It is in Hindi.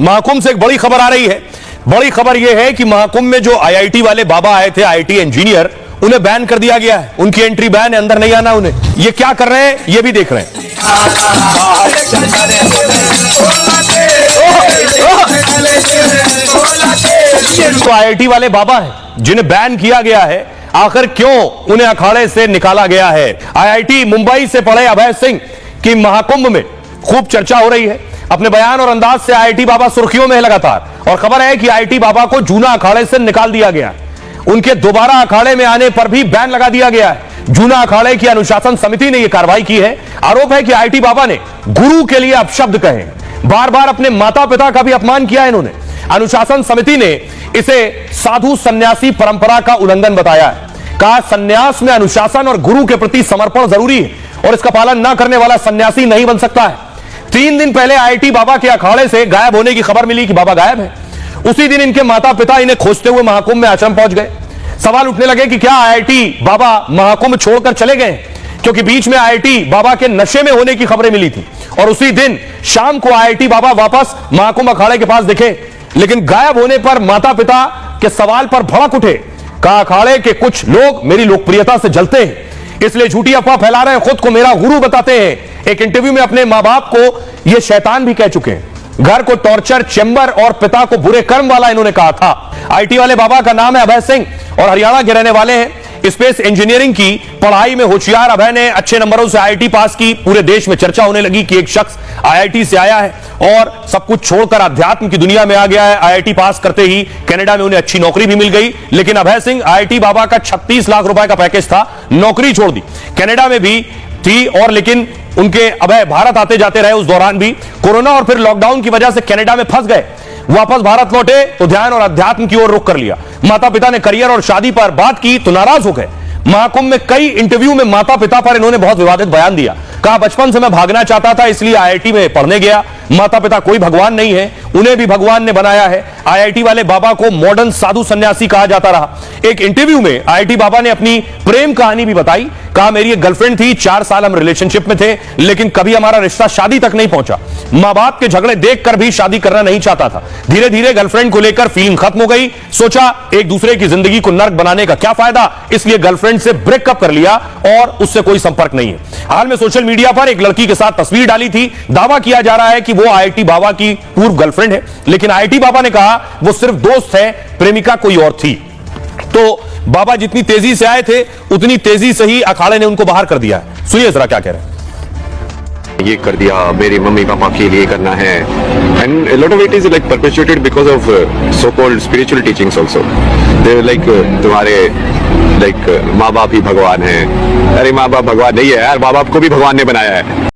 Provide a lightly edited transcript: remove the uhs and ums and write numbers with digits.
महाकुंभ से एक बड़ी खबर आ रही है। बड़ी खबर यह है कि महाकुंभ में जो आईआईटी वाले बाबा आए थे, आईआईटी इंजीनियर, उन्हें बैन कर दिया गया है। उनकी एंट्री बैन है, अंदर नहीं आना उन्हें। ये क्या कर रहे हैं ये भी देख रहे हैं। तो आईआईटी वाले बाबा हैं जिन्हें बैन किया गया है, आखिर क्यों उन्हें अखाड़े से निकाला गया है? आईआईटी मुंबई से पढ़े अभय सिंह की महाकुंभ में खूब चर्चा हो रही है। अपने बयान और अंदाज से आईआईटी बाबा सुर्खियों में है लगातार, और खबर है कि आईआईटी बाबा को जूना अखाड़े से निकाल दिया गया है। उनके दोबारा अखाड़े में आने पर भी बैन लगा दिया गया है। जूना अखाड़े की अनुशासन समिति ने यह कार्रवाई की है। आरोप है कि आईआईटी बाबा ने गुरु के लिए अपशब्द कहे, बार बार अपने माता पिता का भी अपमान किया है इन्होंने। अनुशासन समिति ने इसे साधु सन्यासी परंपरा का उल्लंघन बताया है। कहा सन्यास में अनुशासन और गुरु के प्रति समर्पण जरूरी है, और इसका पालन न करने वाला सन्यासी नहीं बन सकता है। 3 दिन पहले आईआईटी बाबा के अखाड़े से गायब होने की खबर मिली कि बाबा गायब है। उसी दिन इनके माता पिता इन्हें खोजते हुए महाकुंभ में आश्रम पहुंच गए। सवाल उठने लगे कि क्या आईआईटी बाबा महाकुंभ छोड़कर चले गए, क्योंकि बीच में आईआईटी बाबा के नशे में होने की खबरें मिली थी, और उसी दिन शाम को आईआईटी बाबा वापस महाकुंभ अखाड़े के पास दिखे। लेकिन गायब होने पर माता पिता के सवाल पर भड़क उठे। कहा अखाड़े के कुछ लोग मेरी लोकप्रियता से जलते हैं, इसलिए झूठी अफवाह फैला रहे हैं, खुद को मेरा गुरु बताते हैं। एक इंटरव्यू में अपने मां बाप को यह शैतान भी कह चुके हैं। घर को टॉर्चर चेंबर और पिता को बुरे कर्म वाला इन्होंने कहा था। आईआईटी वाले बाबा का नाम है अभय सिंह और हरियाणा के रहने वाले हैं। स्पेस इंजीनियरिंग की पढ़ाई में होशियार अभय ने अच्छे नंबरों से आईआईटी पास की। पूरे देश में चर्चा होने लगी कि एक शख्स आईआईटी से आया है और सब कुछ छोड़कर अध्यात्म की दुनिया में आ गया है। आईआईटी पास करते ही कनाडा में उन्हें अच्छी नौकरी भी मिल गई। लेकिन अभय सिंह आईआईटी बाबा का 36 लाख रुपए का पैकेज था, नौकरी छोड़ दी। कनाडा में भी थी, और लेकिन उनके अभय भारत आते जाते रहे। उस दौरान भी कोरोना और फिर लॉकडाउन की वजह से कनाडा में फंस गए। वापस भारत लौटे तो ध्यान और अध्यात्म की ओर रुख कर लिया। माता पिता ने करियर और शादी पर बात की तो नाराज हो गए। महाकुंभ में कई इंटरव्यू में माता पिता पर इन्होंने बहुत विवादित बयान दिया। कहा बचपन से मैं भागना चाहता था, इसलिए आईआईटी में पढ़ने गया। माता पिता कोई भगवान नहीं है, उन्हें भी भगवान ने बनाया है। आईआईटी वाले बाबा को मॉडर्न साधु सन्यासी कहा जाता रहा। एक इंटरव्यू में आईआईटी बाबा ने अपनी प्रेम कहानी भी बताई। कहा मेरी एक गर्लफ्रेंड थी, 4 साल हम रिलेशनशिप में थे, लेकिन कभी हमारा रिश्ता शादी तक नहीं पहुंचा। मां बाप के झगड़े देखकर भी शादी करना नहीं चाहता था। धीरे धीरे गर्लफ्रेंड को लेकर फीलिंग खत्म हो गई। सोचा एक दूसरे की जिंदगी को नर्क बनाने का क्या फायदा, इसलिए गर्लफ्रेंड से ब्रेकअप कर लिया और उससे कोई संपर्क नहीं है। हाल में सोशल मीडिया पर एक लड़की के साथ तस्वीर डाली थी। दावा किया जा रहा है कि वो आईआईटी बाबा की पूर्व गर्लफ्रेंड है, लेकिन आईआईटी बाबा ने कहा वो सिर्फ दोस्त है, प्रेमिका कोई और थी। तो बाबा जितनी तेजी से आए थे उतनी तेजी से ही अखाड़े ने उनको बाहर कर दिया है। सुनिए जरा क्या कह रहे हैं। ये कर दिया, मेरे मम्मी पापा के लिए करना है, and a lot of it is like perpetuated because of so-called spiritual teachings also. They like तुम्हारे like माँ बाप ही भगवान हैं। अरे माँ बाप भगवान नहीं है यार, माँ बाप को भी भगवान ने बनाया है।